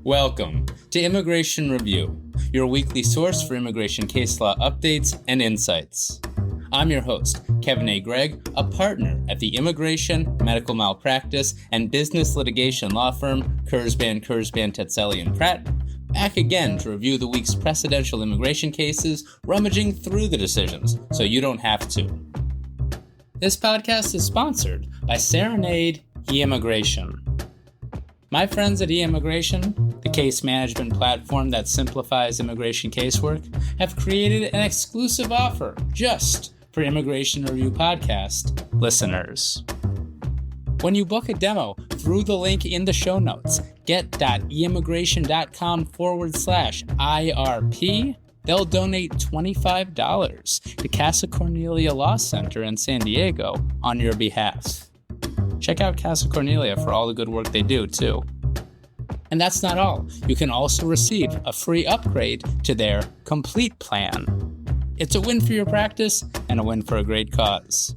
Welcome to Immigration Review, your weekly source for immigration case law updates and insights. I'm your host, Kevin A. Gregg, a partner at the Immigration, Medical Malpractice, and Business Litigation law firm Kurzban, Tetzelli & Pratt, back again to review the week's precedential immigration cases, rummaging through the decisions so you don't have to. This podcast is sponsored by Serenade eImmigration. My friends at eImmigration, the case management platform that simplifies immigration casework, have created an exclusive offer just for Immigration Review Podcast listeners. When you book a demo through the link in the show notes, get.eimmigration.com/IRP, they'll donate $25 to Casa Cornelia Law Center in San Diego on your behalf. Check out Casa Cornelia for all the good work they do, too. And that's not all. You can also receive a free upgrade to their complete plan. It's a win for your practice and a win for a great cause.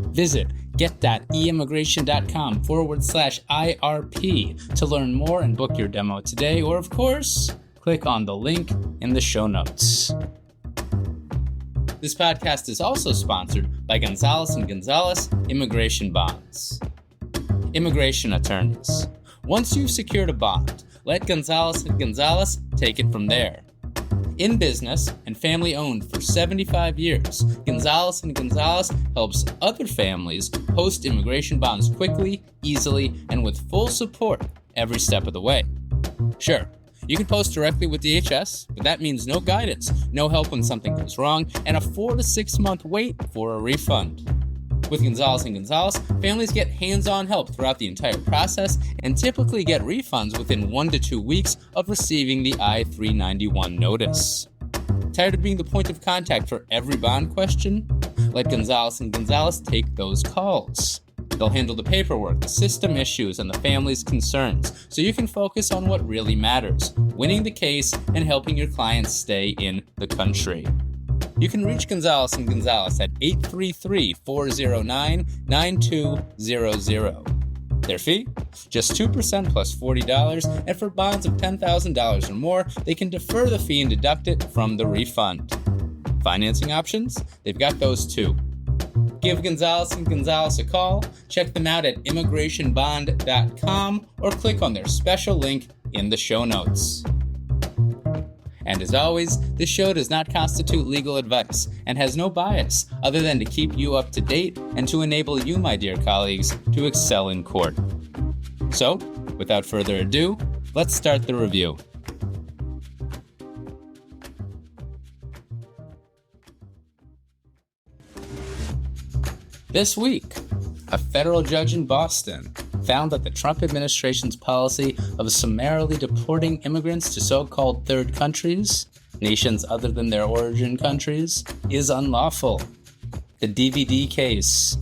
Visit get.eimmigration.com/IRP to learn more and book your demo today, or of course, click on the link in the show notes. This podcast is also sponsored by Gonzalez & Gonzalez Immigration Bonds. Immigration attorneys. Once you've secured a bond, let Gonzalez & Gonzalez take it from there. In business and family-owned for 75 years, Gonzalez & Gonzalez helps other families post immigration bonds quickly, easily, and with full support every step of the way. Sure, you can post directly with DHS, but that means no guidance, no help when something goes wrong, and a 4 to 6 month wait for a refund. With Gonzalez & Gonzalez, families get hands-on help throughout the entire process and typically get refunds within 1 to 2 weeks of receiving the I-391 notice. Tired of being the point of contact for every bond question? Let Gonzalez & Gonzalez take those calls. They'll handle the paperwork, the system issues, and the family's concerns, so you can focus on what really matters, winning the case and helping your clients stay in the country. You can reach Gonzalez & Gonzalez at 833-409-9200. Their fee? Just 2% plus $40, and for bonds of $10,000 or more, they can defer the fee and deduct it from the refund. Financing options? They've got those too. Give Gonzalez & Gonzalez a call, check them out at immigrationbond.com, or click on their special link in the show notes. And as always, this show does not constitute legal advice and has no bias other than to keep you up to date and to enable you, my dear colleagues, to excel in court. So, without further ado, let's start the review. This week, a federal judge in Boston found that the Trump administration's policy of summarily deporting immigrants to so-called third countries, nations other than their origin countries, is unlawful. The DVD case.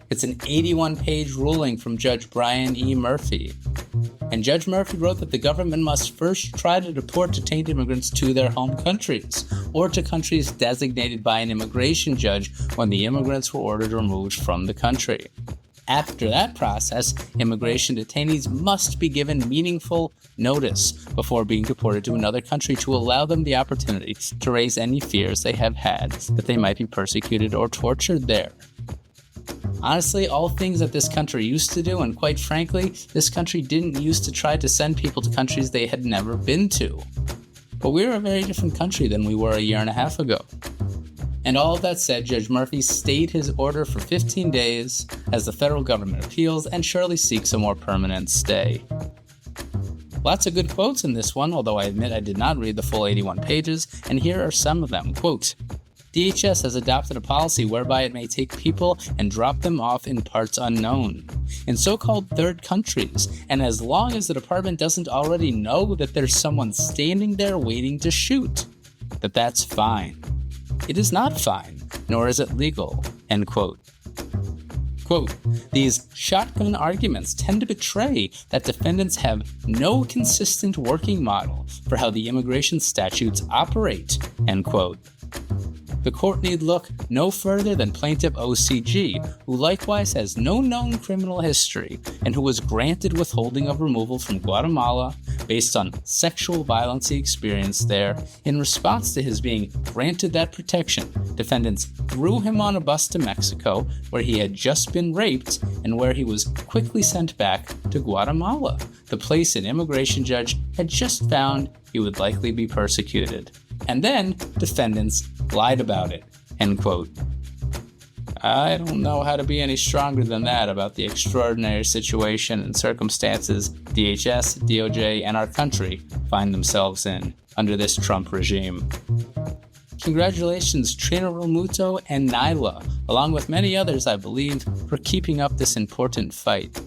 It's an 81-page ruling from Judge Brian E. Murphy. And Judge Murphy wrote that the government must first try to deport detained immigrants to their home countries, or to countries designated by an immigration judge when the immigrants were ordered removed from the country. After that process, immigration detainees must be given meaningful notice before being deported to another country to allow them the opportunity to raise any fears they have had that they might be persecuted or tortured there. Honestly, all things that this country used to do, and quite frankly, this country didn't used to try to send people to countries they had never been to. But we're a very different country than we were a year and a half ago. And all of that said, Judge Murphy stayed his order for 15 days as the federal government appeals and surely seeks a more permanent stay. Lots of good quotes in this one, although I admit I did not read the full 81 pages, and here are some of them. Quote, DHS has adopted a policy whereby it may take people and drop them off in parts unknown, in so-called third countries, and as long as the department doesn't already know that there's someone standing there waiting to shoot, that's fine. It is not fine, nor is it legal, end quote. Quote, these shotgun arguments tend to betray that defendants have no consistent working model for how the immigration statutes operate, end quote. the court need look no further than plaintiff OCG, who likewise has no known criminal history and who was granted withholding of removal from Guatemala based on sexual violence he experienced there. In response to his being granted that protection, defendants threw him on a bus to Mexico, where he had just been raped and where he was quickly sent back to Guatemala, the place an immigration judge had just found he would likely be persecuted. And then defendants lied about it, end quote. I don't know how to be any stronger than that about the extraordinary situation and circumstances DHS, DOJ, and our country find themselves in under this Trump regime. Congratulations Trina Romuto and Nyla, along with many others I believe, for keeping up this important fight.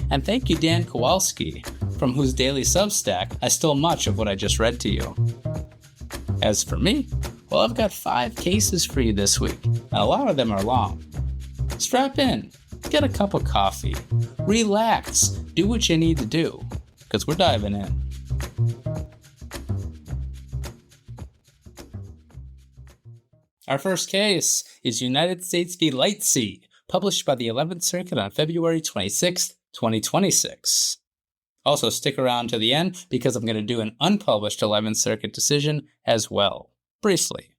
And thank you Dan Kowalski, from whose daily Substack I stole much of what I just read to you. As for me, well, I've got 5 cases for you this week, and a lot of them are long. Strap in, get a cup of coffee, relax, do what you need to do, because we're diving in. Our first case is United States v. Lightsey, published by the 11th Circuit on February 26, 2026. Also, stick around to the end because I'm going to do an unpublished 11th Circuit decision as well, briefly.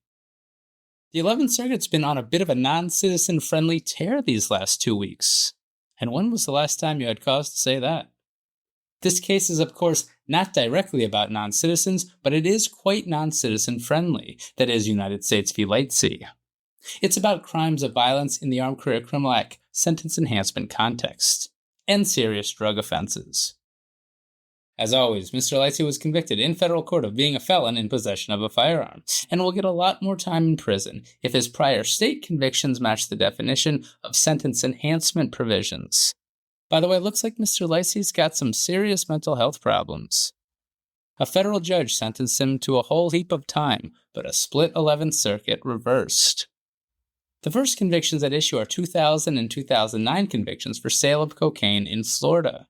The 11th Circuit's been on a bit of a non-citizen-friendly tear these last 2 weeks. And when was the last time you had cause to say that? This case is, of course, not directly about non-citizens, but it is quite non-citizen-friendly, that is, United States v. Lightsey. It's about crimes of violence in the Armed Career Criminal Act sentence enhancement context, and serious drug offenses. As always, Mr. Lightsey was convicted in federal court of being a felon in possession of a firearm, and will get a lot more time in prison if his prior state convictions match the definition of sentence enhancement provisions. By the way, it looks like Mr. Lightsey's got some serious mental health problems. A federal judge sentenced him to a whole heap of time, but a split 11th Circuit reversed. The first convictions at issue are 2000 and 2009 convictions for sale of cocaine in Florida.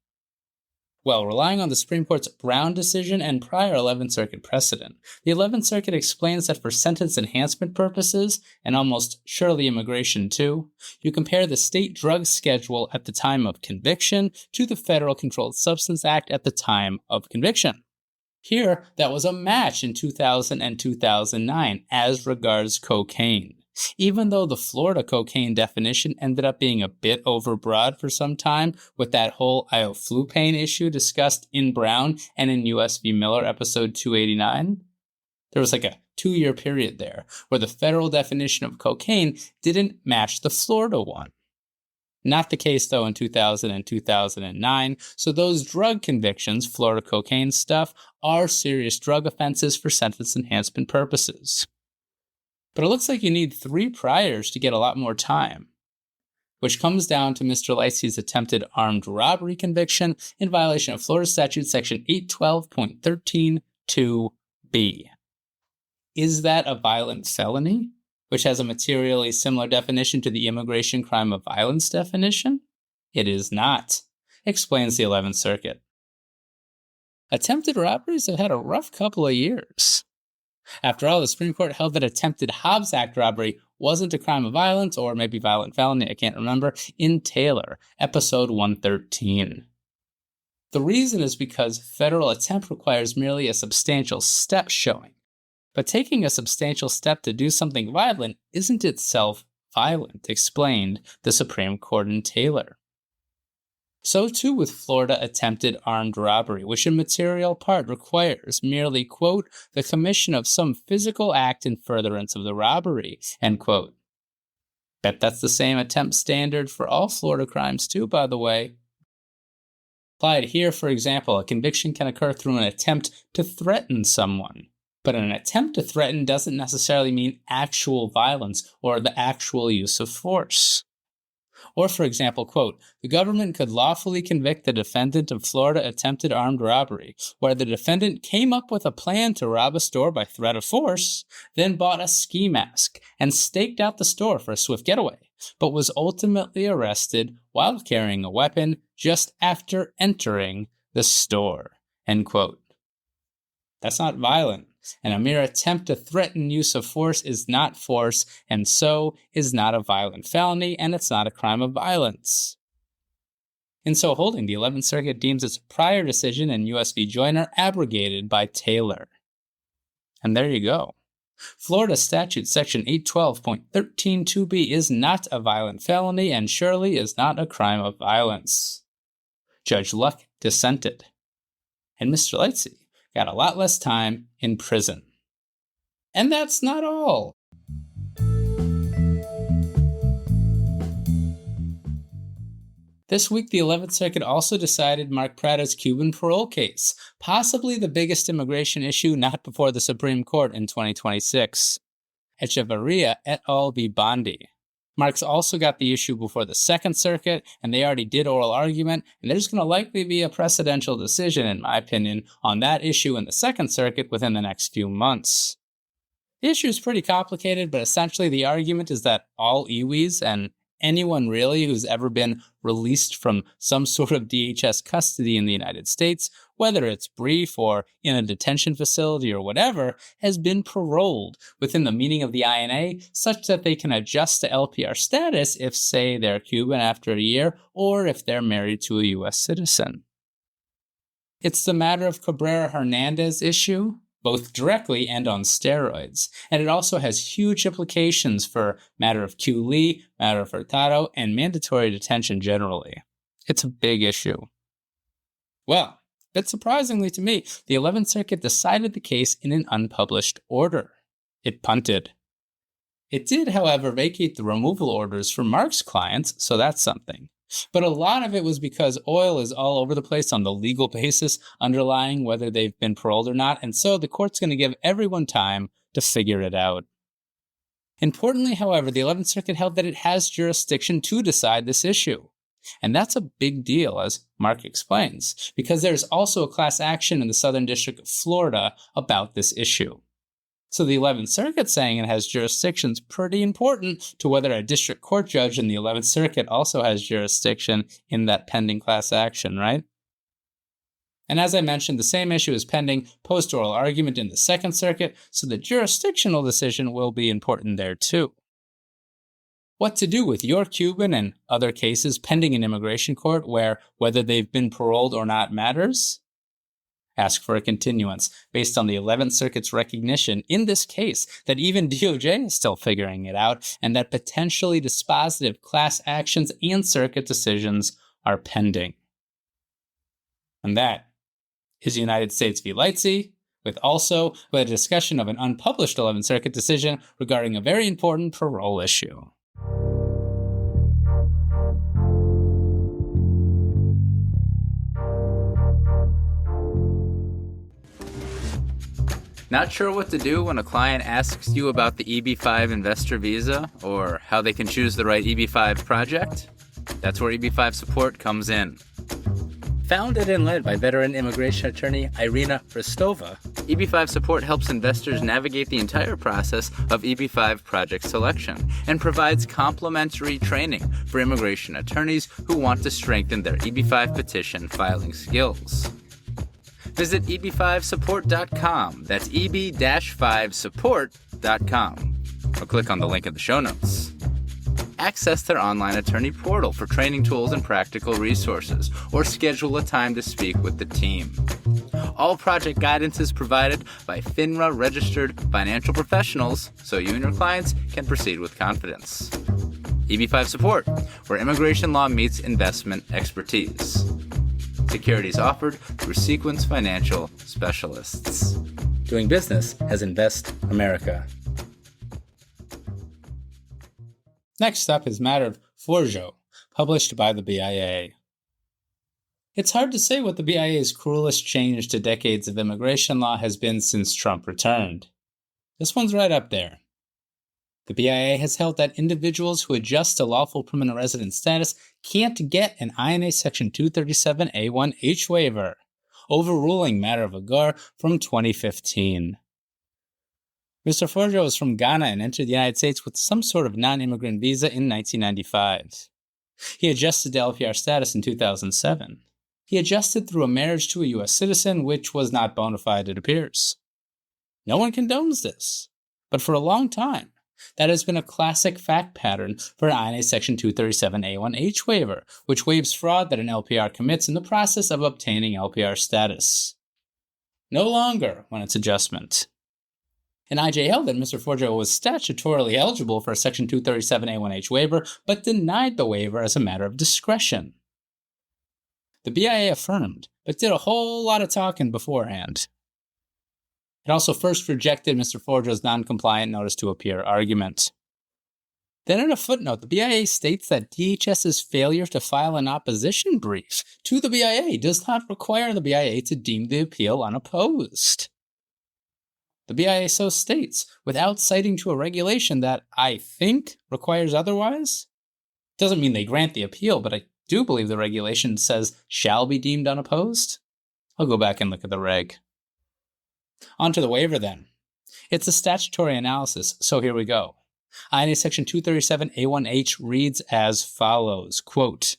Well, relying on the Supreme Court's Brown decision and prior 11th Circuit precedent, the 11th Circuit explains that for sentence enhancement purposes, and almost surely immigration too, you compare the state drug schedule at the time of conviction to the Federal Controlled Substance Act at the time of conviction. Here, that was a match in 2000 and 2009 as regards cocaine. Even though the Florida cocaine definition ended up being a bit overbroad for some time with that whole ioflupane issue discussed in Brown and in US v. Miller episode 289, there was like a 2-year period there where the federal definition of cocaine didn't match the Florida one. Not the case though in 2000 and 2009, so those drug convictions, Florida cocaine stuff, are serious drug offenses for sentence enhancement purposes. But it looks like you need 3 priors to get a lot more time, which comes down to Mr. Lightsey's attempted armed robbery conviction in violation of Florida Statute Section 812.13(2)(b). Is that a violent felony, which has a materially similar definition to the immigration crime of violence definition? It is not, explains the 11th Circuit. Attempted robberies have had a rough couple of years. After all, the Supreme Court held that attempted Hobbs Act robbery wasn't a crime of violence, or maybe violent felony, I can't remember, in Taylor, episode 113. The reason is because federal attempt requires merely a substantial step showing. But taking a substantial step to do something violent isn't itself violent, explained the Supreme Court in Taylor. So too with Florida attempted armed robbery, which in material part requires merely, quote, the commission of some physical act in furtherance of the robbery, end quote. Bet that's the same attempt standard for all Florida crimes too, by the way. Applied here, for example, a conviction can occur through an attempt to threaten someone. But an attempt to threaten doesn't necessarily mean actual violence or the actual use of force. Or, for example, quote, the government could lawfully convict the defendant of Florida attempted armed robbery, where the defendant came up with a plan to rob a store by threat of force, then bought a ski mask and staked out the store for a swift getaway, but was ultimately arrested while carrying a weapon just after entering the store, end quote. That's not violent. and a mere attempt to threaten use of force is not force, and so is not a violent felony, and it's not a crime of violence. In so holding, the 11th Circuit deems its prior decision in U.S. v. Joyner abrogated by Taylor. And there you go. Florida Statute Section 812.132b is not a violent felony and surely is not a crime of violence. Judge Luck dissented. And Mr. Lightsey got a lot less time in prison. And that's not all. This week, the 11th Circuit also decided Mark Prada's Cuban parole case, possibly the biggest immigration issue not before the Supreme Court in 2026. Hechavarria et al. V. Bondi. Mark's also got the issue before the 2nd Circuit, and they already did oral argument, and there's going to likely be a precedential decision, in my opinion, on that issue in the 2nd Circuit within the next few months. The issue is pretty complicated, but essentially the argument is that all iwis and anyone really who's ever been released from some sort of DHS custody in the United States, whether it's brief or in a detention facility or whatever, has been paroled within the meaning of the INA such that they can adjust to LPR status if, say, they're Cuban after a year or if they're married to a U.S. citizen. It's the matter of Cabrera-Hernandez issue, both directly and on steroids. And it also has huge implications for matter of Q. Lee, matter of Hurtado, and mandatory detention generally. It's a big issue. Well, a bit surprisingly to me, the 11th Circuit decided the case in an unpublished order. It punted. It did, however, vacate the removal orders for Mark's clients, so that's something. But a lot of it was because oil is all over the place on the legal basis underlying whether they've been paroled or not, and so the court's going to give everyone time to figure it out. Importantly, however, the 11th Circuit held that it has jurisdiction to decide this issue. And that's a big deal, as Mark explains, because there's also a class action in the Southern District of Florida about this issue. So the 11th Circuit saying it has jurisdiction is pretty important to whether a district court judge in the 11th Circuit also has jurisdiction in that pending class action, right? And as I mentioned, the same issue is pending post-oral argument in the 2nd Circuit, so the jurisdictional decision will be important there too. What to do with your Cuban and other cases pending in immigration court where whether they've been paroled or not matters? Ask for a continuance based on the 11th Circuit's recognition in this case that even DOJ is still figuring it out and that potentially dispositive class actions and circuit decisions are pending. And that is United States v. Lightsey, with also a discussion of an unpublished 11th Circuit decision regarding a very important parole issue. Not sure what to do when a client asks you about the EB-5 investor visa or how they can choose the right EB-5 project? That's where EB-5 support comes in. Founded and led by veteran immigration attorney Irina Rostova, EB-5 support helps investors navigate the entire process of EB-5 project selection and provides complimentary training for immigration attorneys who want to strengthen their EB-5 petition filing skills. Visit eb5support.com. That's eb-5support.com. Or click on the link in the show notes. Access their online attorney portal for training tools and practical resources, or schedule a time to speak with the team. All project guidance is provided by FINRA-registered financial professionals, so you and your clients can proceed with confidence. EB-5 Support, where immigration law meets investment expertise. Securities offered through Sequence Financial Specialists. Doing business as Invest America. Next up is matter of Forjoe, published by the BIA. It's hard to say what the BIA's cruelest change to decades of immigration law has been since Trump returned. This one's right up there. The BIA has held that individuals who adjust to lawful permanent resident status can't get an INA Section 237A1H waiver, overruling matter of Agar from 2015. Mr. Forjoe is from Ghana and entered the United States with some sort of non-immigrant visa in 1995. He adjusted to LPR status in 2007. He adjusted through a marriage to a U.S. citizen, which was not bona fide, it appears. No one condones this. But for a long time, that has been a classic fact pattern for an I&A Section 237A1H waiver, which waives fraud that an LPR commits in the process of obtaining LPR status. No longer when it's adjustment. And IJ held that Mr. Forjoe was statutorily eligible for a Section 237A1H waiver, but denied the waiver as a matter of discretion. The BIA affirmed, but did a whole lot of talking beforehand. It also first rejected Mr. Forjoe's non-compliant notice to appear argument. Then in a footnote, the BIA states that DHS's failure to file an opposition brief to the BIA does not require the BIA to deem the appeal unopposed. The BIA so states, without citing to a regulation that I think requires otherwise. Doesn't mean they grant the appeal, but I do believe the regulation says shall be deemed unopposed. I'll go back and look at the reg. On to the waiver then. It's a statutory analysis, so here we go. I&A Section 237A1H reads as follows, quote,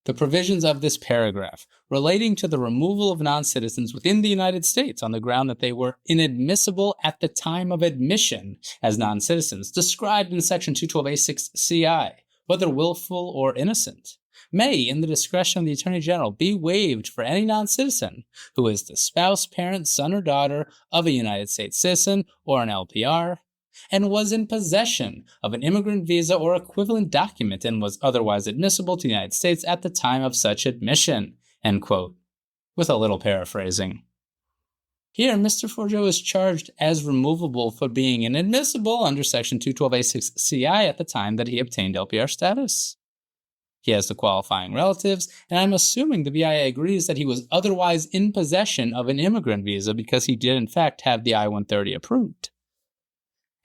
"The provisions of this paragraph relating to the removal of non-citizens within the United States on the ground that they were inadmissible at the time of admission as non-citizens, described in Section 212A6CI, whether willful or innocent, may, in the discretion of the Attorney General, be waived for any non-citizen who is the spouse, parent, son, or daughter of a United States citizen or an LPR, and was in possession of an immigrant visa or equivalent document and was otherwise admissible to the United States at the time of such admission," end quote, with a little paraphrasing. Here, Mr. Forjoe is charged as removable for being inadmissible under Section 212A6CI at the time that he obtained LPR status. He has the qualifying relatives, and I'm assuming the BIA agrees that he was otherwise in possession of an immigrant visa because he did in fact have the I-130 approved.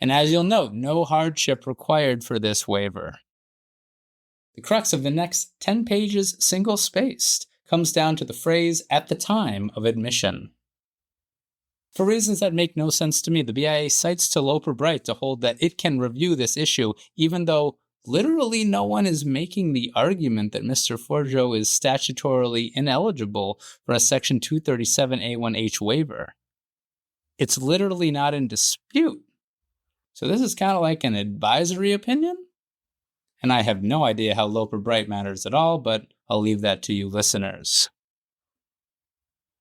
And as you'll note, no hardship required for this waiver. The crux of the next 10 pages, single-spaced, comes down to the phrase, "at the time of admission." For reasons that make no sense to me, the BIA cites to Loper-Bright to hold that it can review this issue, even though literally no one is making the argument that Mr. Forjoe is statutorily ineligible for a Section 237A1H waiver. It's literally not in dispute. So this is kind of like an advisory opinion? And I have no idea how Loper-Bright matters at all, but I'll leave that to you listeners.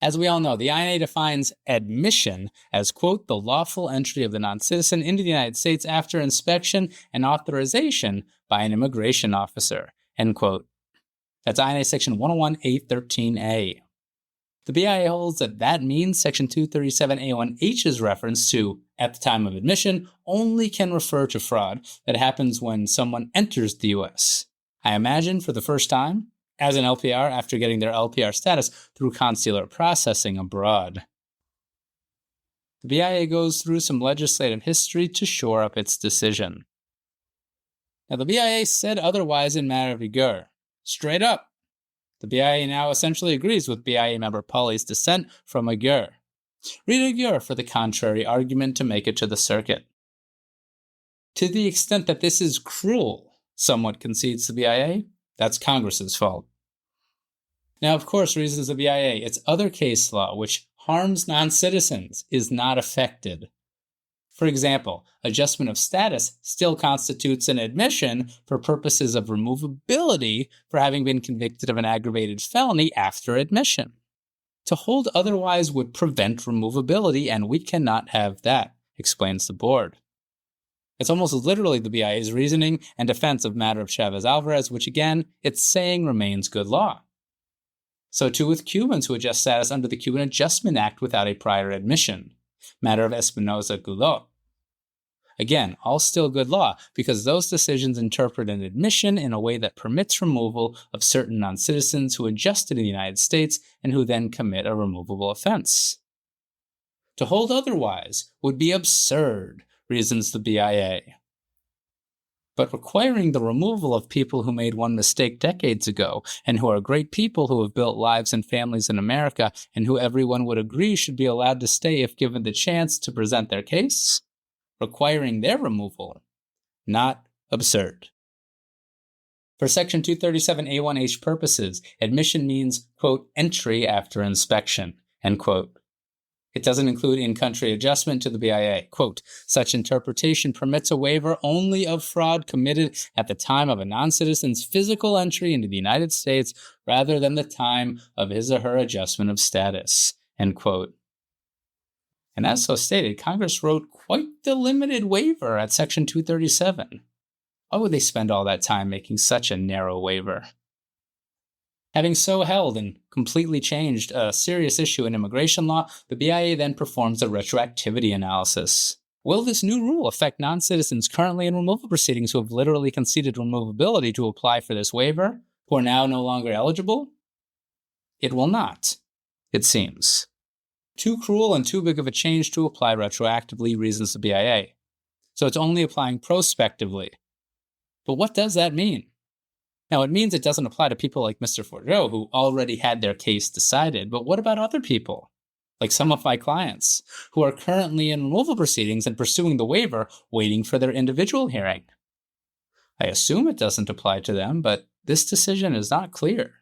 As we all know, the I&A defines admission as, quote, "the lawful entry of the non-citizen into the United States after inspection and authorization by an immigration officer," end quote. That's I&A Section 101A13A. The BIA holds that that means Section 237A1H's reference to "at the time of admission" only can refer to fraud that happens when someone enters the U.S. I imagine for the first time, as an LPR after getting their LPR status through consular processing abroad. The BIA goes through some legislative history to shore up its decision. Now, the BIA said otherwise in Ibarra-Vega. Straight up. The BIA now essentially agrees with BIA member Pauly's dissent from Aguirre. Read Aguirre for the contrary argument to make it to the circuit. To the extent that this is cruel, somewhat concedes the BIA, that's Congress's fault. Now, of course, reasons the BIA, its other case law, which harms non-citizens, is not affected. For example, adjustment of status still constitutes an admission for purposes of removability for having been convicted of an aggravated felony after admission. To hold otherwise would prevent removability, and we cannot have that, explains the board. It's almost literally the BIA's reasoning and defense of matter of Chavez-Alvarez, which again, it's saying remains good law. So too with Cubans who adjust status under the Cuban Adjustment Act without a prior admission. Matter of Espinoza-Gulot. Again, all still good law, because those decisions interpret an admission in a way that permits removal of certain non-citizens who adjusted in the United States and who then commit a removable offense. To hold otherwise would be absurd, reasons the BIA. But requiring the removal of people who made one mistake decades ago and who are great people who have built lives and families in America and who everyone would agree should be allowed to stay if given the chance to present their case, requiring their removal, not absurd. For Section 237A1H purposes, admission means, quote, "entry after inspection," end quote. It doesn't include in-country adjustment to the BIA. Quote, such interpretation permits a waiver only of fraud committed at the time of a non-citizen's physical entry into the United States rather than the time of his or her adjustment of status. End quote. And as so stated, Congress wrote quite the limited waiver at Section 237. Why would they spend all that time making such a narrow waiver? Having so held and completely changed a serious issue in immigration law, the BIA then performs a retroactivity analysis. Will this new rule affect non-citizens currently in removal proceedings who have literally conceded removability to apply for this waiver, who are now no longer eligible? It will not, it seems. Too cruel and too big of a change to apply retroactively, reasons the BIA. So it's only applying prospectively. But what does that mean? Now, it means it doesn't apply to people like Mr. Forjoe, who already had their case decided, but what about other people? Like some of my clients, who are currently in removal proceedings and pursuing the waiver, waiting for their individual hearing. I assume it doesn't apply to them, but this decision is not clear.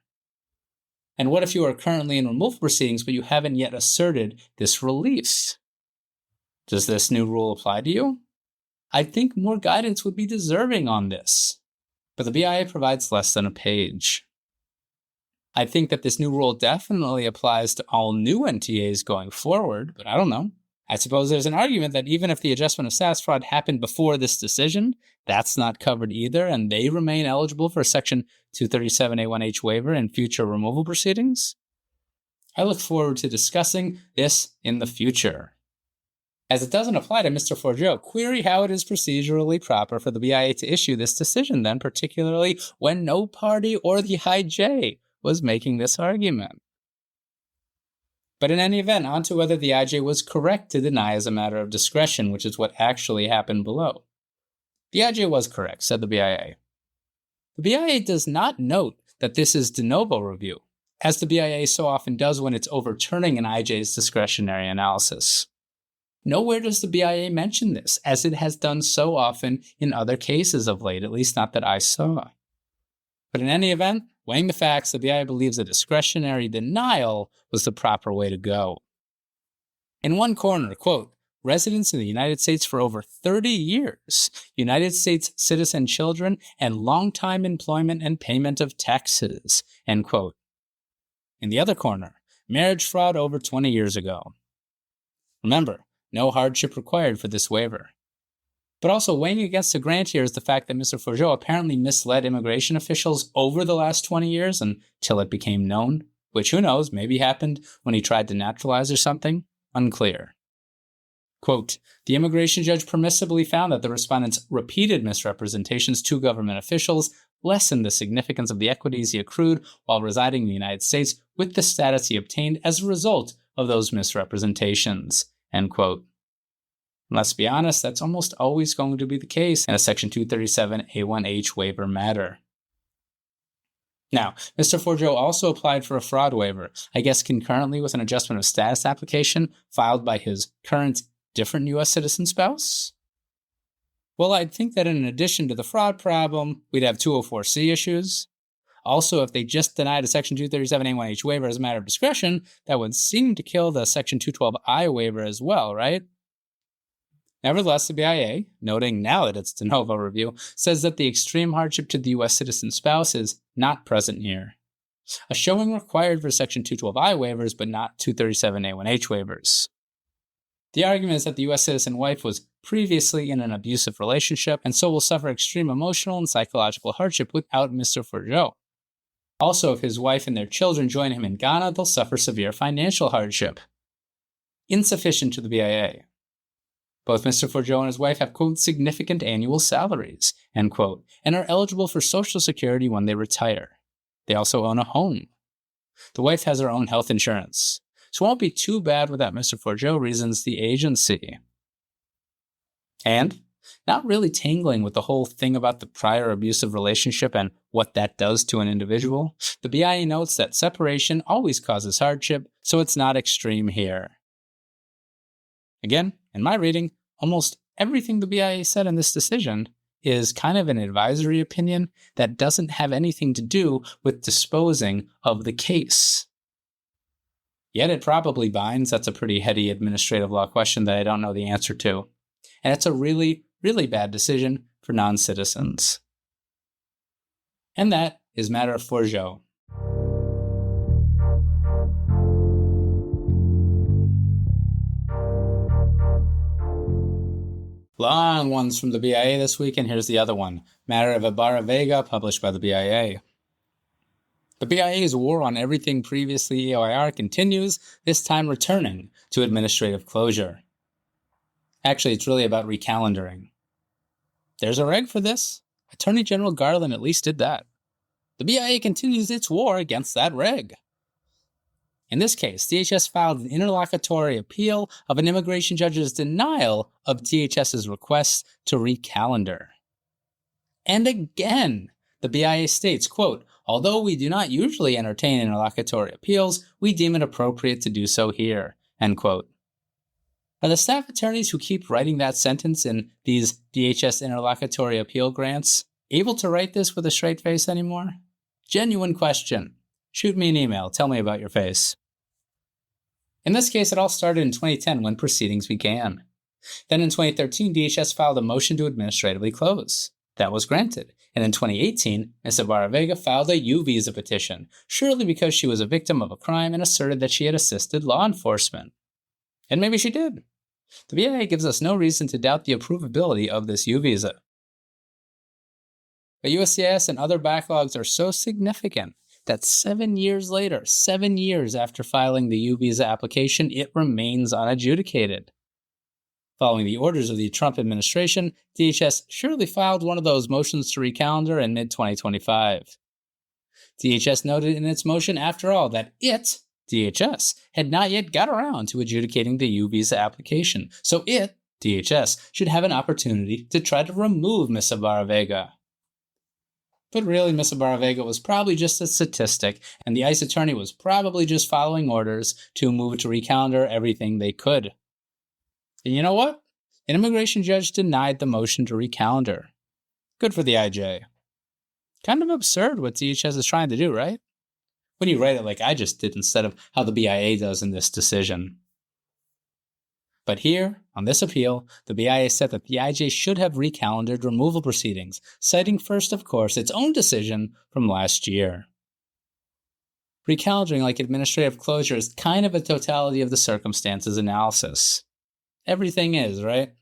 And what if you are currently in removal proceedings, but you haven't yet asserted this release? Does this new rule apply to you? I think more guidance would be deserving on this. But the BIA provides less than a page. I think that this new rule definitely applies to all new NTAs going forward, but I don't know. I suppose there's an argument that even if the adjustment of status fraud happened before this decision, that's not covered either, and they remain eligible for Section 237A1H waiver in future removal proceedings. I look forward to discussing this in the future. As it doesn't apply to Mr. Forjoe, query how it is procedurally proper for the BIA to issue this decision then, particularly when no party or the IJ was making this argument. But in any event, on to whether the IJ was correct to deny as a matter of discretion, which is what actually happened below. The IJ was correct, said the BIA. The BIA does not note that this is de novo review, as the BIA so often does when it's overturning an IJ's discretionary analysis. Nowhere does the BIA mention this, as it has done so often in other cases of late, at least not that I saw. But in any event, weighing the facts, the BIA believes a discretionary denial was the proper way to go. In one corner, quote, residents in the United States for over 30 years, United States citizen children, and long-time employment and payment of taxes, end quote. In the other corner, marriage fraud over 20 years ago. Remember, no hardship required for this waiver. But also weighing against the grant here is the fact that Mr. Forjoe apparently misled immigration officials over the last 20 years until it became known, which who knows, maybe happened when he tried to naturalize or something, unclear. Quote, the immigration judge permissibly found that the respondent's repeated misrepresentations to government officials lessened the significance of the equities he accrued while residing in the United States with the status he obtained as a result of those misrepresentations. End quote. And let's be honest, that's almost always going to be the case in a Section 237A1H waiver matter. Now, Mr. Forjoe also applied for a fraud waiver, I guess concurrently with an adjustment of status application filed by his current different U.S. citizen spouse? Well, I'd think that in addition to the fraud problem, we'd have 204C issues. Also, if they just denied a Section 237A1H waiver as a matter of discretion, that would seem to kill the Section 212I waiver as well, right? Nevertheless, the BIA, noting now that it's de novo review, says that the extreme hardship to the U.S. citizen spouse is not present here. A showing required for Section 212I waivers, but not 237A1H waivers. The argument is that the U.S. citizen wife was previously in an abusive relationship and so will suffer extreme emotional and psychological hardship without Mr. Forjoe. Also, if his wife and their children join him in Ghana, they'll suffer severe financial hardship. Insufficient to the BIA. Both Mr. Forjoe and his wife have, quote, significant annual salaries, end quote, and are eligible for Social Security when they retire. They also own a home. The wife has her own health insurance. So it won't be too bad without Mr. Forjoe, reasons the agency. And, not really tangling with the whole thing about the prior abusive relationship and what that does to an individual, the BIA notes that separation always causes hardship, so it's not extreme here. Again, in my reading, almost everything the BIA said in this decision is kind of an advisory opinion that doesn't have anything to do with disposing of the case. Yet it probably binds. That's a pretty heady administrative law question that I don't know the answer to. And it's a really, really bad decision for non-citizens. And that is matter of Forjoe. Long ones from the BIA this week, and here's the other one. Matter of Ibarra-Vega, published by the BIA. The BIA's war on everything previously EOIR continues, this time returning to administrative closure. Actually, it's really about recalendaring. There's a reg for this. Attorney General Garland at least did that. The BIA continues its war against that reg. In this case, DHS filed an interlocutory appeal of an immigration judge's denial of DHS's request to recalendar. And again, the BIA states, quote, although we do not usually entertain interlocutory appeals, we deem it appropriate to do so here, end quote. Are the staff attorneys who keep writing that sentence in these DHS interlocutory appeal grants able to write this with a straight face anymore? Genuine question. Shoot me an email. Tell me about your face. In this case, it all started in 2010 when proceedings began. Then in 2013, DHS filed a motion to administratively close. That was granted. And in 2018, Ms. Ibarra-Vega filed a U-Visa petition, surely because she was a victim of a crime and asserted that she had assisted law enforcement. And maybe she did. The BIA gives us no reason to doubt the approvability of this U-Visa. But USCIS and other backlogs are so significant that 7 years later, 7 years after filing the U-Visa application, it remains unadjudicated. Following the orders of the Trump administration, DHS surely filed one of those motions to recalendar in mid-2025. DHS noted in its motion, after all, that it, DHS, had not yet got around to adjudicating the U-Visa application, so it, DHS, should have an opportunity to try to remove Ms. Ibarra-Vega. But really, Ms. Ibarra-Vega was probably just a statistic, and the ICE attorney was probably just following orders to move to recalendar everything they could. And you know what? An immigration judge denied the motion to recalendar. Good for the IJ. Kind of absurd what DHS is trying to do, right? When you write it like I just did instead of how the BIA does in this decision. But here, on this appeal, the BIA said that the IJ should have recalendared removal proceedings, citing first, of course, its own decision from last year. Recalendering, like administrative closure, is kind of a totality of the circumstances analysis. Everything is, right?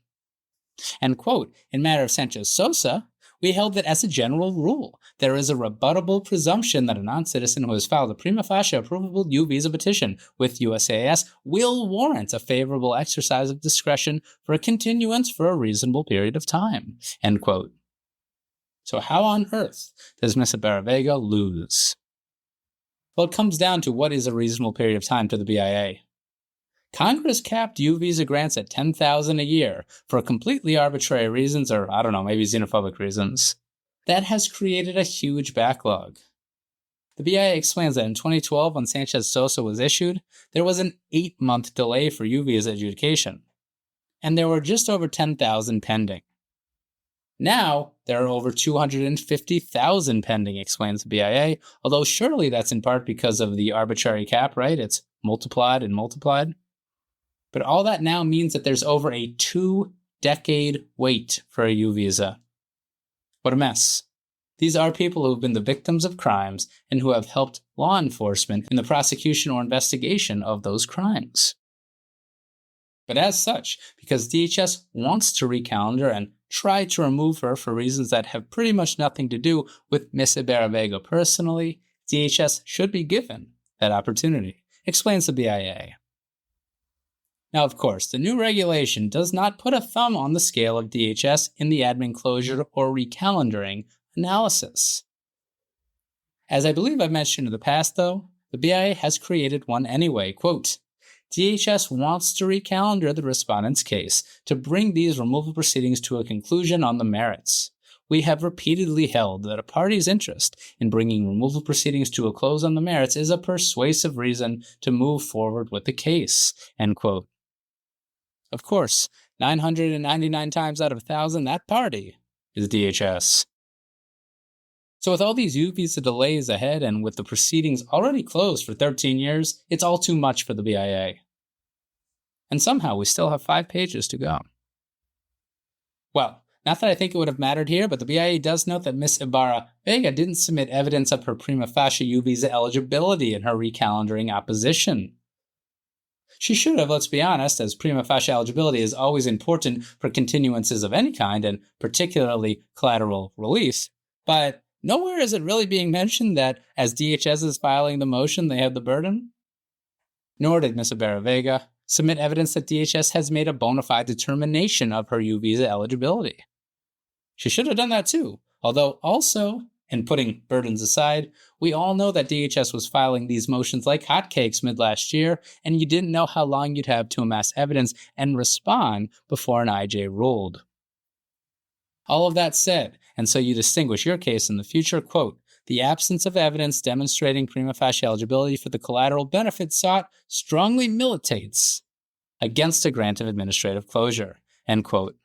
And, quote, in matter of Sanchez-Sosa, we held that as a general rule, there is a rebuttable presumption that a non-citizen who has filed a prima facie approvable U-Visa petition with USCIS will warrant a favorable exercise of discretion for a continuance for a reasonable period of time, end quote. So how on earth does Ms. Ibarra-Vega lose? Well, it comes down to what is a reasonable period of time to the BIA. Congress capped U-Visa grants at $10,000 a year for completely arbitrary reasons, or I don't know, maybe xenophobic reasons. That has created a huge backlog. The BIA explains that in 2012, when Sanchez-Sosa was issued, there was an 8-month delay for U-Visa adjudication, and there were just over 10,000 pending. Now, there are over 250,000 pending, explains the BIA, although surely that's in part because of the arbitrary cap, right? It's multiplied and multiplied. But all that now means that there's over a 2-decade wait for a U-Visa. What a mess. These are people who have been the victims of crimes and who have helped law enforcement in the prosecution or investigation of those crimes. But as such, because DHS wants to recalendar and try to remove her for reasons that have pretty much nothing to do with Ms. Ibarra-Vega personally, DHS should be given that opportunity, explains the BIA. Now, of course, the new regulation does not put a thumb on the scale of DHS in the admin closure or recalendering analysis. As I believe I've mentioned in the past, though, the BIA has created one anyway. Quote, DHS wants to recalendar the respondent's case to bring these removal proceedings to a conclusion on the merits. We have repeatedly held that a party's interest in bringing removal proceedings to a close on the merits is a persuasive reason to move forward with the case, end quote. Of course, 999 times out of 1,000, that party is DHS. So with all these U visa delays ahead and with the proceedings already closed for 13 years, it's all too much for the BIA. And somehow we still have 5 pages to go. Well, not that I think it would have mattered here, but the BIA does note that Ms. Ibarra-Vega didn't submit evidence of her prima facie U visa eligibility in her recalendaring opposition. She should have, let's be honest, as prima facie eligibility is always important for continuances of any kind, and particularly collateral relief. But nowhere is it really being mentioned that, as DHS is filing the motion, they have the burden. Nor did Ms. Ibarra-Vega submit evidence that DHS has made a bona fide determination of her U visa eligibility. She should have done that too, although also, and putting burdens aside, we all know that DHS was filing these motions like hotcakes mid-last year, and you didn't know how long you'd have to amass evidence and respond before an IJ ruled. All of that said, and so you distinguish your case in the future, quote, the absence of evidence demonstrating prima facie eligibility for the collateral benefit sought strongly militates against a grant of administrative closure, end quote.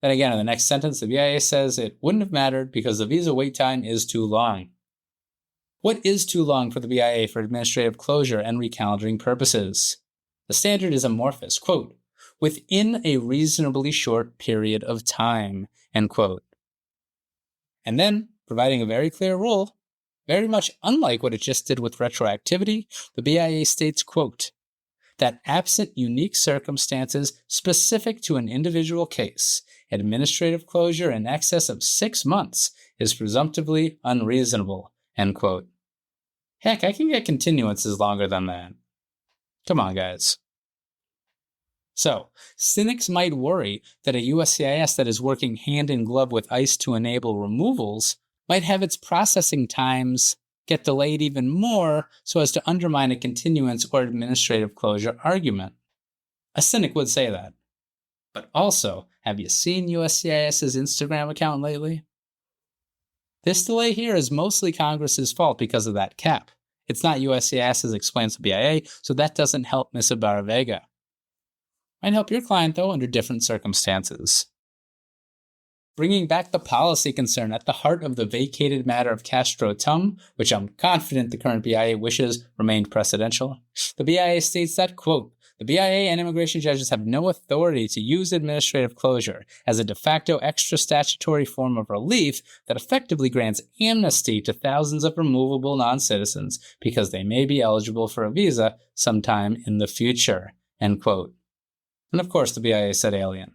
Then again, in the next sentence, the BIA says it wouldn't have mattered because the visa wait time is too long. What is too long for the BIA for administrative closure and recalendaring purposes? The standard is amorphous, quote, within a reasonably short period of time, end quote. And then, providing a very clear rule, very much unlike what it just did with retroactivity, the BIA states, quote, that absent unique circumstances specific to an individual case, administrative closure in excess of 6 months is presumptively unreasonable, end quote. Heck, I can get continuances longer than that. Come on, guys. So, cynics might worry that a USCIS that is working hand in glove with ICE to enable removals might have its processing times get delayed even more so as to undermine a continuance or administrative closure argument. A cynic would say that. But also, have you seen USCIS's Instagram account lately? This delay here is mostly Congress's fault because of that cap. It's not USCIS's, explains the BIA, so that doesn't help Ms. Ibarra-Vega. Might help your client, though, under different circumstances. Bringing back the policy concern at the heart of the vacated matter of Castro-Tum, which I'm confident the current BIA wishes remained precedential, the BIA states that, quote, the BIA and immigration judges have no authority to use administrative closure as a de facto extra statutory form of relief that effectively grants amnesty to thousands of removable non-citizens because they may be eligible for a visa sometime in the future, end quote. And of course, the BIA said alien.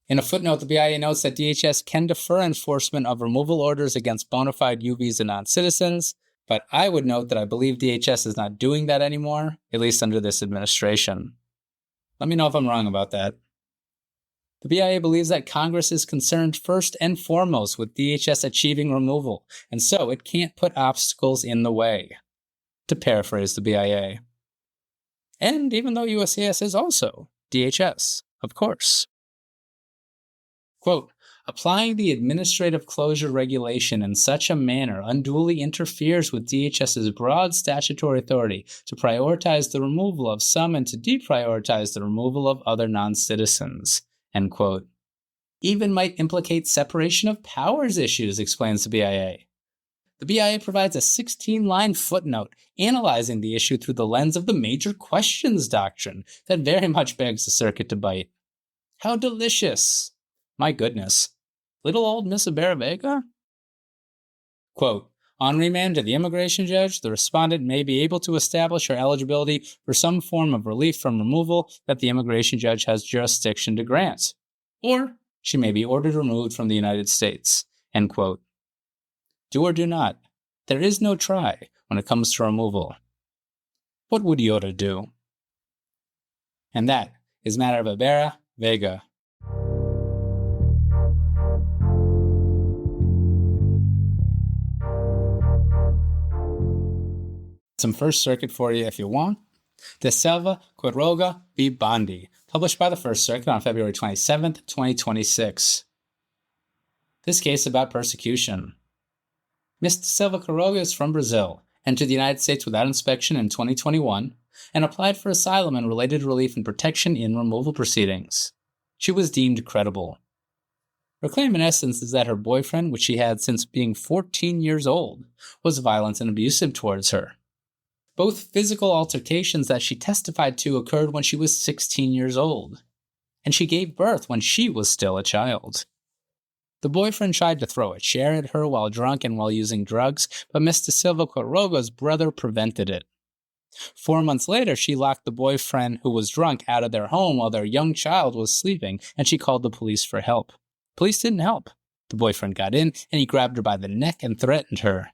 In a footnote, the BIA notes that DHS can defer enforcement of removal orders against bona fide U visa non-citizens, but I would note that I believe DHS is not doing that anymore, at least under this administration. Let me know if I'm wrong about that. The BIA believes that Congress is concerned first and foremost with DHS achieving removal, and so it can't put obstacles in the way, to paraphrase the BIA. And even though USCIS is also DHS, of course. Quote, applying the administrative closure regulation in such a manner unduly interferes with DHS's broad statutory authority to prioritize the removal of some and to deprioritize the removal of other non-citizens, end quote. Even might implicate separation of powers issues, explains the BIA. The BIA provides a 16-line footnote analyzing the issue through the lens of the major questions doctrine that very much begs the circuit to bite. How delicious! My goodness. Little old Miss Ibarra-Vega? Quote, on remand to the immigration judge, the respondent may be able to establish her eligibility for some form of relief from removal that the immigration judge has jurisdiction to grant. Or she may be ordered removed from the United States, end quote. Do or do not. There is no try when it comes to removal. What would Yoda do? And that is matter of Ibarra-Vega. Some First Circuit for you if you want. The Silva-Queiroga v. Bondi, published by the First Circuit on February 27, 2026. This case about persecution. Ms. Silva-Queiroga is from Brazil, entered the United States without inspection in 2021, and applied for asylum and related relief and protection in removal proceedings. She was deemed credible. Her claim, in essence, is that her boyfriend, which she had since being 14 years old, was violent and abusive towards her. Both physical altercations that she testified to occurred when she was 16 years old, and she gave birth when she was still a child. The boyfriend tried to throw a chair at her while drunk and while using drugs, but Mr. Silva-Queiroga's brother prevented it. 4 months later, she locked the boyfriend who was drunk out of their home while their young child was sleeping, and she called the police for help. Police didn't help. The boyfriend got in, and he grabbed her by the neck and threatened her.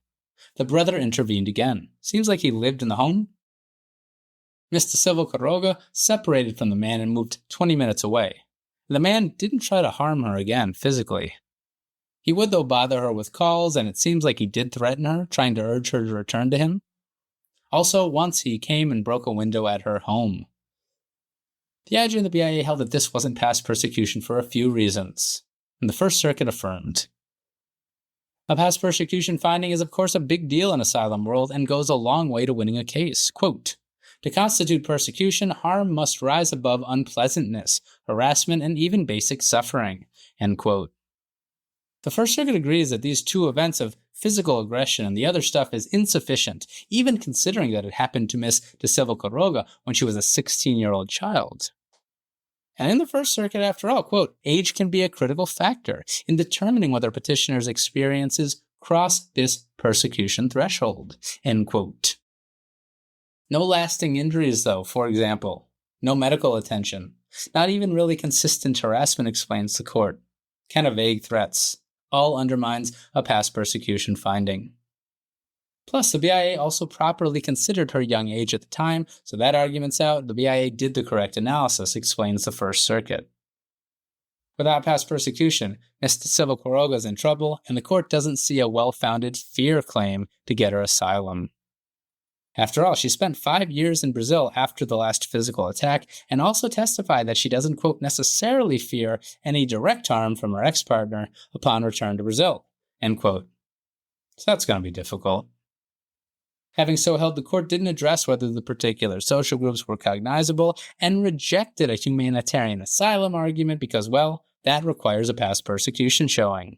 The brother intervened again. Seems like he lived in the home. Mr. Silva-Queiroga separated from the man and moved 20 minutes away. The man didn't try to harm her again physically. He would, though, bother her with calls, and it seems like he did threaten her, trying to urge her to return to him. Also, once he came and broke a window at her home. The IJ and the BIA held that this wasn't past persecution for a few reasons, and the First Circuit affirmed. A past persecution finding is, of course, a big deal in asylum world and goes a long way to winning a case. Quote, "To constitute persecution, harm must rise above unpleasantness, harassment, and even basic suffering." End quote. The First Circuit agrees that these two events of physical aggression and the other stuff is insufficient, even considering that it happened to Ms. de Silva-Queiroga when she was a 16-year-old child. And in the First Circuit, after all, quote, "age can be a critical factor in determining whether petitioner's experiences cross this persecution threshold." End quote. No lasting injuries, though, for example. No medical attention. Not even really consistent harassment, explains the court. Kind of vague threats. All undermines a past persecution finding. Plus, the BIA also properly considered her young age at the time, so that argument's out. The BIA did the correct analysis, explains the First Circuit. Without past persecution, Ms. de Silva-Queiroga's in trouble, and the court doesn't see a well-founded fear claim to get her asylum. After all, she spent 5 years in Brazil after the last physical attack, and also testified that she doesn't, quote, necessarily fear any direct harm from her ex-partner upon return to Brazil, end quote. So that's going to be difficult. Having so held, the court didn't address whether the particular social groups were cognizable and rejected a humanitarian asylum argument because, well, that requires a past persecution showing.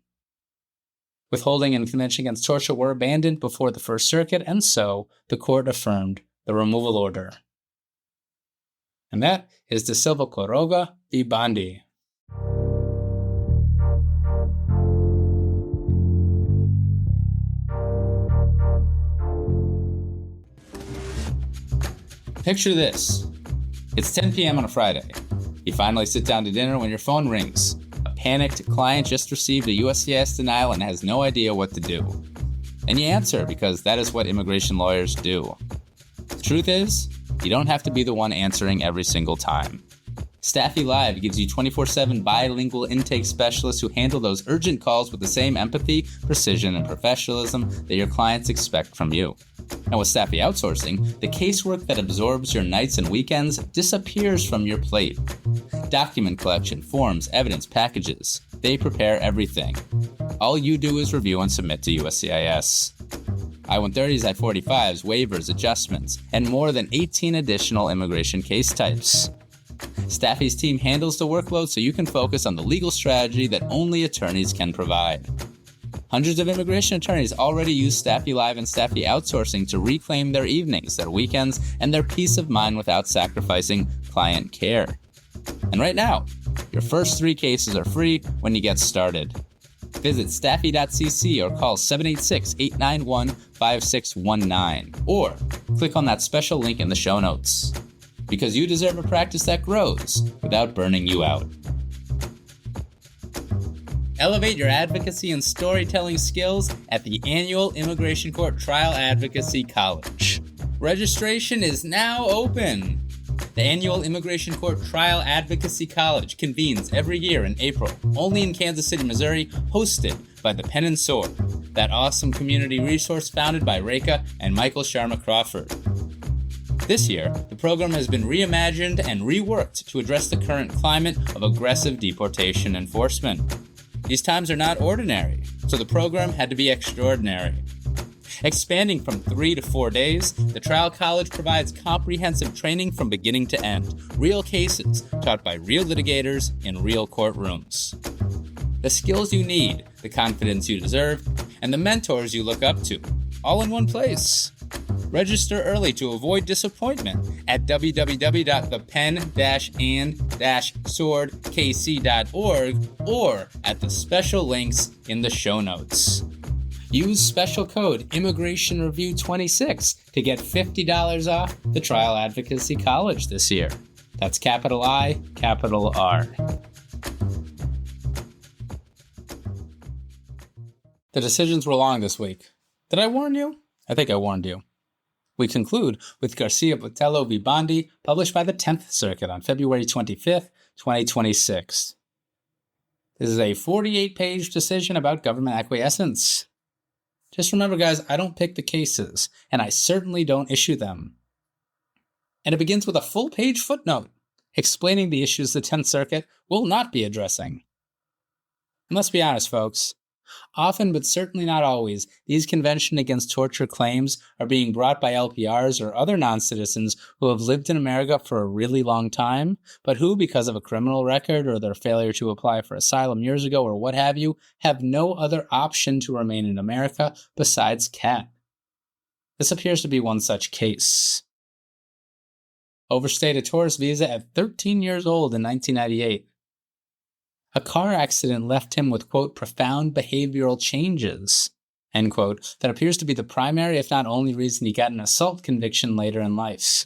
Withholding and Convention Against Torture were abandoned before the First Circuit, and so the court affirmed the removal order. And that is de Silva-Queiroga v. Bondi. Picture this. It's 10 p.m. on a Friday. You finally sit down to dinner when your phone rings. A panicked client just received a USCIS denial and has no idea what to do. And you answer because that is what immigration lawyers do. The truth is, you don't have to be the one answering every single time. Staffy Live gives you 24/7 bilingual intake specialists who handle those urgent calls with the same empathy, precision, and professionalism that your clients expect from you. And with Staffy Outsourcing, the casework that absorbs your nights and weekends disappears from your plate. Document collection, forms, evidence, packages. They prepare everything. All you do is review and submit to USCIS. I-130s, I-45s, waivers, adjustments, and more than 18 additional immigration case types. Staffy's team handles the workload so you can focus on the legal strategy that only attorneys can provide. Hundreds of immigration attorneys already use Staffy Live and Staffy Outsourcing to reclaim their evenings, their weekends, and their peace of mind without sacrificing client care. And right now, your first 3 cases are free when you get started. Visit staffy.cc or call 786-891-5619 or click on that special link in the show notes. Because you deserve a practice that grows without burning you out. Elevate your advocacy and storytelling skills at the annual Immigration Court Trial Advocacy College. Registration is now open. The annual Immigration Court Trial Advocacy College convenes every year in April, only in Kansas City, Missouri, hosted by the Pen and Sword, that awesome community resource founded by Reka and Michael Sharma Crawford. This year, the program has been reimagined and reworked to address the current climate of aggressive deportation enforcement. These times are not ordinary, so the program had to be extraordinary. Expanding from 3 to 4 days, the Trial College provides comprehensive training from beginning to end, real cases taught by real litigators in real courtrooms. the skills you need, the confidence you deserve, and the mentors you look up to, all in one place. Register early to avoid disappointment at www.thepen-and-swordkc.org or at the special links in the show notes. Use special code ImmigrationReview26 to get $50 off the Trial Advocacy College this year. That's capital I, capital R. The decisions were long this week. Did I warn you? I think I warned you. We conclude with Garcia-Botello v. Bondi, published by the 10th Circuit on February 25th, 2026. This is a 48-page decision about government acquiescence. Just remember, guys, I don't pick the cases, and I certainly don't issue them. And it begins with a full-page footnote explaining the issues the 10th Circuit will not be addressing. And let's be honest, folks. Often, but certainly not always, these Convention Against Torture claims are being brought by LPRs or other non-citizens who have lived in America for a really long time, but who, because of a criminal record or their failure to apply for asylum years ago or what have you, have no other option to remain in America besides CAT. This appears to be one such case. Overstayed a tourist visa at 13 years old in 1998. A car accident left him with, quote, profound behavioral changes, end quote, that appears to be the primary, if not only, reason he got an assault conviction later in life.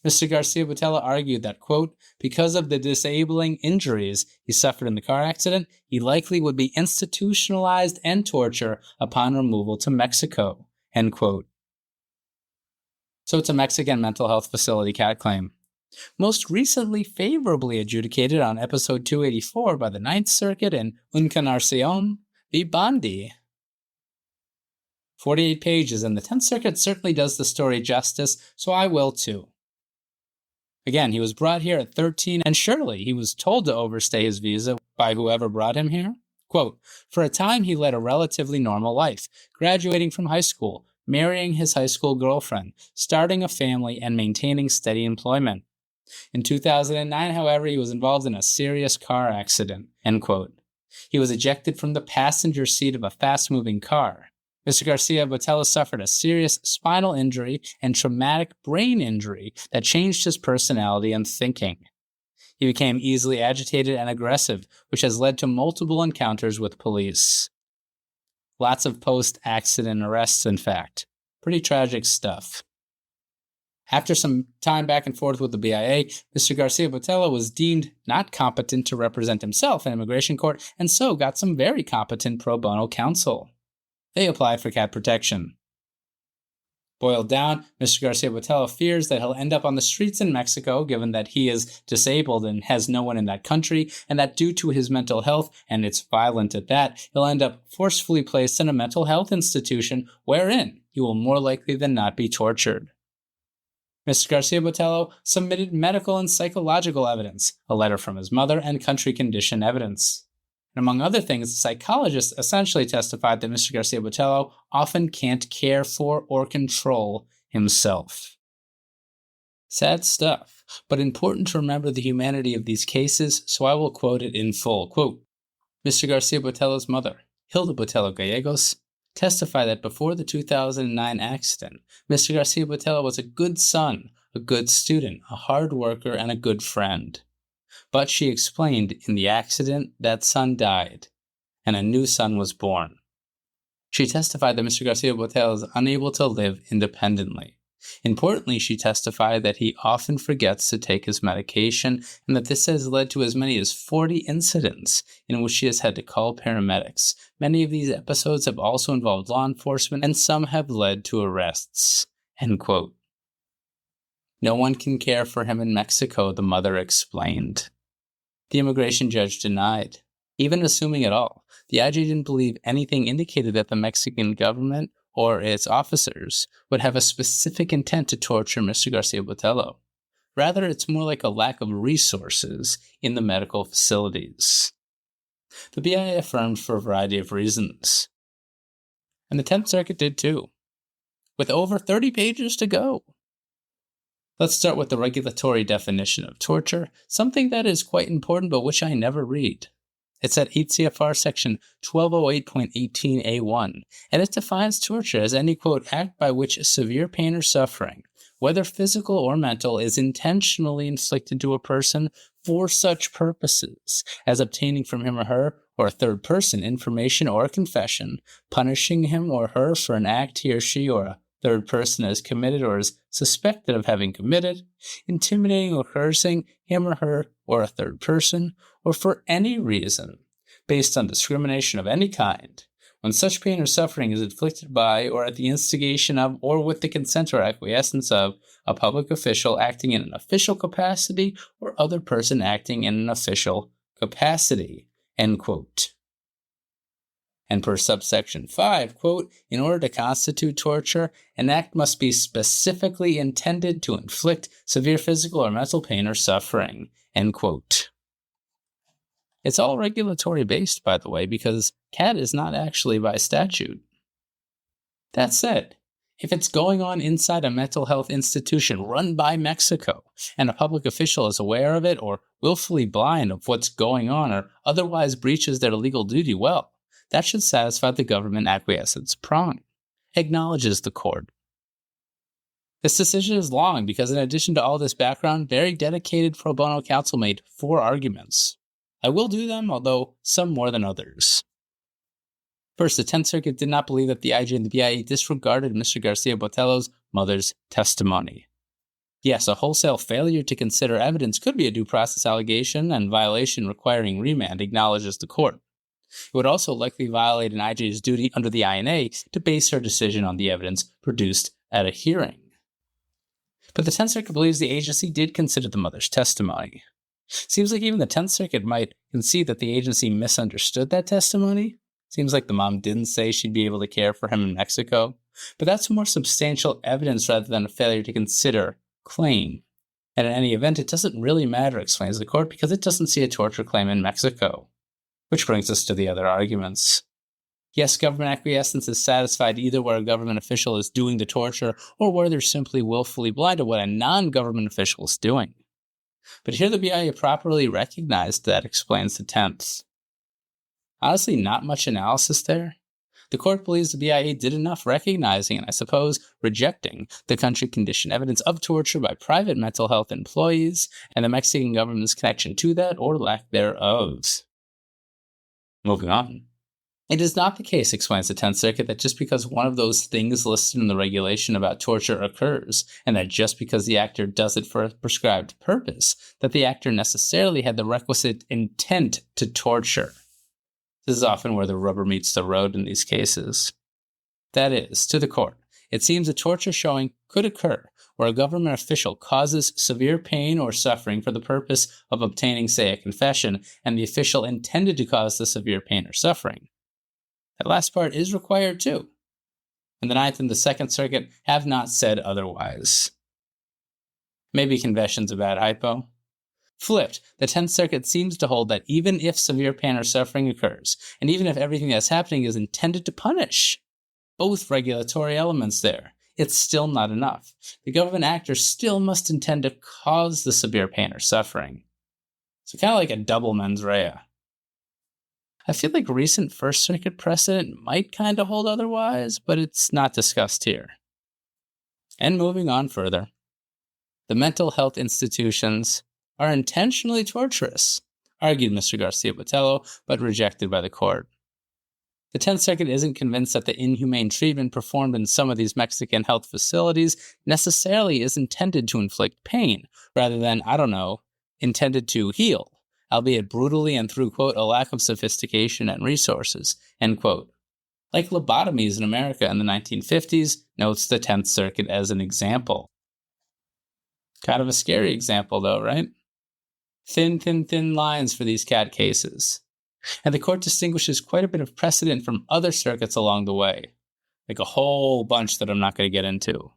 Mr. Garcia-Botello argued that, quote, because of the disabling injuries he suffered in the car accident, he likely would be institutionalized and torture upon removal to Mexico, end quote. So it's a Mexican mental health facility CAT claim. Most recently favorably adjudicated on episode 284 by the 9th Circuit in Encarnacion v. Bondi. 48 pages, and the 10th Circuit certainly does the story justice, so I will too. Again, he was brought here at 13, and surely he was told to overstay his visa by whoever brought him here. Quote, for a time he led a relatively normal life, graduating from high school, marrying his high school girlfriend, starting a family, and maintaining steady employment. In 2009, however, he was involved in a serious car accident, end quote. He was ejected from the passenger seat of a fast-moving car. Mr. Garcia-Botello suffered a serious spinal injury and traumatic brain injury that changed his personality and thinking. He became easily agitated and aggressive, which has led to multiple encounters with police. Lots of post-accident arrests, in fact. Pretty tragic stuff. After some time back and forth with the BIA, Mr. Garcia-Botello was deemed not competent to represent himself in immigration court, and so got some very competent pro bono counsel. They applied for CAT protection. Boiled down, Mr. Garcia-Botello fears that he'll end up on the streets in Mexico, given that he is disabled and has no one in that country, and that due to his mental health, and it's violent at that, he'll end up forcefully placed in a mental health institution wherein he will more likely than not be tortured. Mr. Garcia-Botello submitted medical and psychological evidence, a letter from his mother, and country condition evidence. And among other things, the psychologist essentially testified that Mr. Garcia-Botello often can't care for or control himself. Sad stuff, but important to remember the humanity of these cases, so I will quote it in full. Quote, Mr. Garcia-Botello's mother, Hilda Botello Gallegos, testified that before the 2009 accident, Mr. Garcia-Botello was a good son, a good student, a hard worker, and a good friend. But she explained in the accident that son died, and a new son was born. She testified that Mr. Garcia-Botello is unable to live independently. Importantly, she testified that he often forgets to take his medication and that this has led to as many as 40 incidents in which she has had to call paramedics. Many of these episodes have also involved law enforcement, and some have led to arrests. End quote. No one can care for him in Mexico, the mother explained. The immigration judge denied. Even assuming it all, the IJ didn't believe anything indicated that the Mexican government or its officers would have a specific intent to torture Mr. Garcia-Botello. Rather, it's more like a lack of resources in the medical facilities. The BIA affirmed for a variety of reasons. And the 10th Circuit did too, with over 30 pages to go. Let's start with the regulatory definition of torture, something that is quite important but which I never read. It's at 8 CFR section 1208.18a1, and it defines torture as any, quote, act by which severe pain or suffering, whether physical or mental, is intentionally inflicted to a person for such purposes as obtaining from him or her or a third person information or a confession, punishing him or her for an act he or she or a third person has committed or is suspected of having committed, intimidating or coercing him or her or a third person, or for any reason, based on discrimination of any kind, when such pain or suffering is inflicted by or at the instigation of or with the consent or acquiescence of a public official acting in an official capacity or other person acting in an official capacity, end quote. And per subsection 5, quote, in order to constitute torture, an act must be specifically intended to inflict severe physical or mental pain or suffering, end quote. It's all regulatory based, by the way, because CAT is not actually by statute. That said, if it's going on inside a mental health institution run by Mexico, and a public official is aware of it or willfully blind of what's going on or otherwise breaches their legal duty, well, that should satisfy the government acquiescence prong, acknowledges the court. This decision is long because in addition to all this background, very dedicated pro bono counsel made 4 arguments. I will do them, although some more than others. First, the 10th Circuit did not believe that the IJ and the BIA disregarded Mr. Garcia-Botello's mother's testimony. Yes, a wholesale failure to consider evidence could be a due process allegation and violation requiring remand, acknowledges the court. It would also likely violate an IJ's duty under the INA to base her decision on the evidence produced at a hearing. But the 10th Circuit believes the agency did consider the mother's testimony. Seems like even the 10th Circuit might concede that the agency misunderstood that testimony. Seems like the mom didn't say she'd be able to care for him in Mexico. But that's more substantial evidence rather than a failure to consider claim. And in any event, it doesn't really matter, explains the court, because it doesn't see a torture claim in Mexico. Which brings us to the other arguments. Yes, government acquiescence is satisfied either where a government official is doing the torture or where they're simply willfully blind to what a non-government official is doing. But here the BIA properly recognized that, explains the 10th. Honestly, not much analysis there. The court believes the BIA did enough recognizing and, I suppose, rejecting the country condition evidence of torture by private mental health employees and the Mexican government's connection to that or lack thereof. Moving on. It is not the case, explains the 10th Circuit, that just because one of those things listed in the regulation about torture occurs, and that just because the actor does it for a prescribed purpose, that the actor necessarily had the requisite intent to torture. This is often where the rubber meets the road in these cases. That is, to the court, it seems a torture showing could occur where a government official causes severe pain or suffering for the purpose of obtaining, say, a confession, and the official intended to cause the severe pain or suffering. That last part is required too. And the 9th and the 2nd Circuit have not said otherwise. Maybe confession's a bad hypo. Flipped, the 10th Circuit seems to hold that even if severe pain or suffering occurs, and even if everything that's happening is intended to punish, both regulatory elements there, it's still not enough. The government actor still must intend to cause the severe pain or suffering. So kind of like a double mens rea. I feel like recent First Circuit precedent might kind of hold otherwise, but it's not discussed here. And moving on further, the mental health institutions are intentionally torturous, argued Mr. Garcia-Botello, but rejected by the court. The 10th Circuit isn't convinced that the inhumane treatment performed in some of these Mexican health facilities necessarily is intended to inflict pain, rather than, intended to heal, albeit brutally and through, quote, a lack of sophistication and resources, end quote. Like lobotomies in America in the 1950s, notes the 10th Circuit as an example. Kind of a scary example, though, right? Thin lines for these CAT cases. And the court distinguishes quite a bit of precedent from other circuits along the way, like a whole bunch that I'm not going to get into.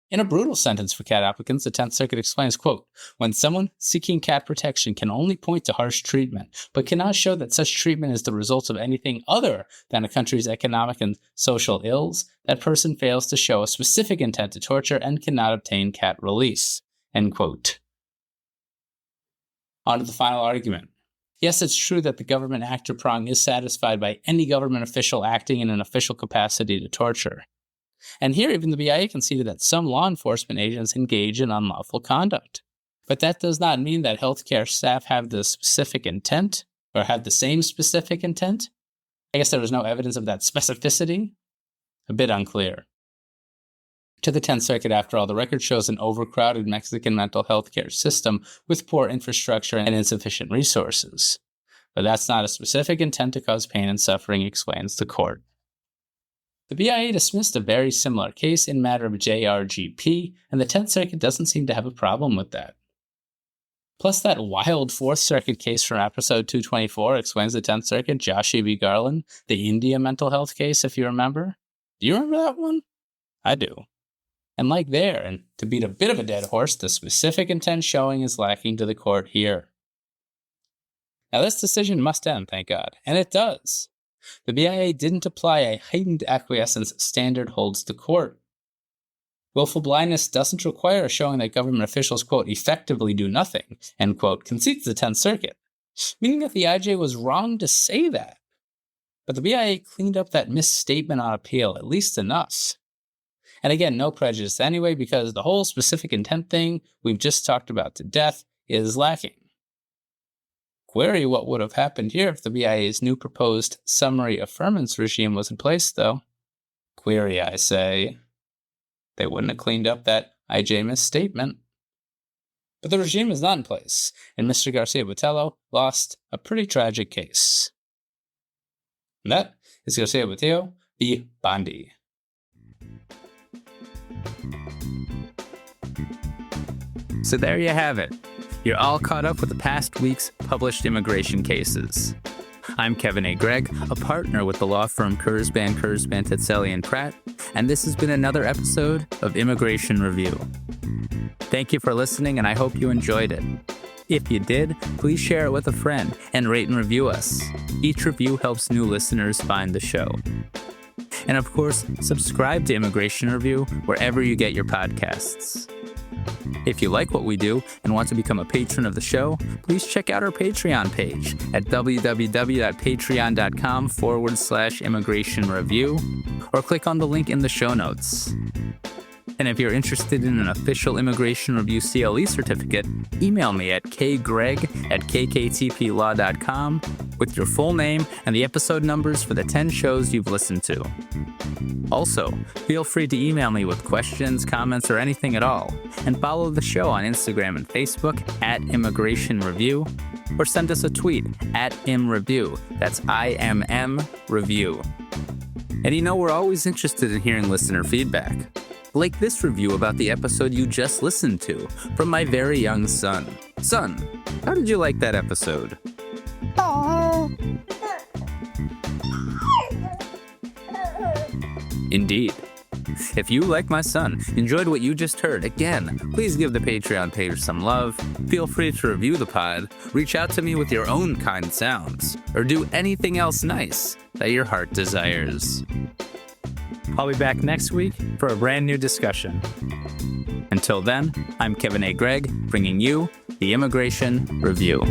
In a brutal sentence for CAT applicants, the 10th Circuit explains, quote, when someone seeking CAT protection can only point to harsh treatment, but cannot show that such treatment is the result of anything other than a country's economic and social ills, that person fails to show a specific intent to torture and cannot obtain CAT release, end quote. On to the final argument. Yes, it's true that the government actor prong is satisfied by any government official acting in an official capacity to torture. And here, even the BIA conceded that some law enforcement agents engage in unlawful conduct. But that does not mean that healthcare staff have the specific intent, or have the same specific intent. I guess there was no evidence of that specificity. A bit unclear. To the 10th Circuit, after all, the record shows an overcrowded Mexican mental health care system with poor infrastructure and insufficient resources. But that's not a specific intent to cause pain and suffering, explains the court. The BIA dismissed a very similar case in matter of JRGP, and the 10th Circuit doesn't seem to have a problem with that. Plus, that wild 4th Circuit case from episode 224 explains the 10th Circuit, Joshua B. Garland, the India mental health case, if you remember. Do you remember that one? I do. And like there, and to beat a bit of a dead horse, the specific intent showing is lacking to the court here. Now this decision must end, thank God, and it does. The BIA didn't apply a heightened acquiescence standard, holds the court. Willful blindness doesn't require a showing that government officials, quote, effectively do nothing, end quote, concedes the 10th Circuit, meaning that the IJ was wrong to say that. But the BIA cleaned up that misstatement on appeal, at least enough. And again, no prejudice anyway, because the whole specific intent thing we've just talked about to death is lacking. Query what would have happened here if the BIA's new proposed summary affirmance regime was in place, though. Query, I say. They wouldn't have cleaned up that IJ misstatement. But the regime is not in place, and Mr. Garcia-Botello lost a pretty tragic case. And that is Garcia-Botello v. Bondi. So there you have it. You're all caught up with the past week's published immigration cases. I'm Kevin A. Gregg, a partner with the law firm Kurzban, Tetzelli & Pratt, and this has been another episode of Immigration Review. Thank you for listening, and I hope you enjoyed it. If you did, please share it with a friend and rate and review us. Each review helps new listeners find the show. And of course, subscribe to Immigration Review wherever you get your podcasts. If you like what we do and want to become a patron of the show, please check out our Patreon page at www.patreon.com/Immigration Review or click on the link in the show notes. And if you're interested in an official Immigration Review CLE certificate, email me at kgreg@kktplaw.com with your full name and the episode numbers for the 10 shows you've listened to. Also, feel free to email me with questions, comments, or anything at all, and follow the show on Instagram and Facebook at Immigration Review, or send us a tweet at ImReview. That's IMM Review. And you know, we're always interested in hearing listener feedback. Like this review about the episode you just listened to from my very young son. Son, how did you like that episode? Indeed. If you, like my son, enjoyed what you just heard, again, please give the Patreon page some love, feel free to review the pod, reach out to me with your own kind sounds, or do anything else nice that your heart desires. I'll be back next week for a brand new discussion. Until then, I'm Kevin A. Gregg, bringing you the Immigration Review.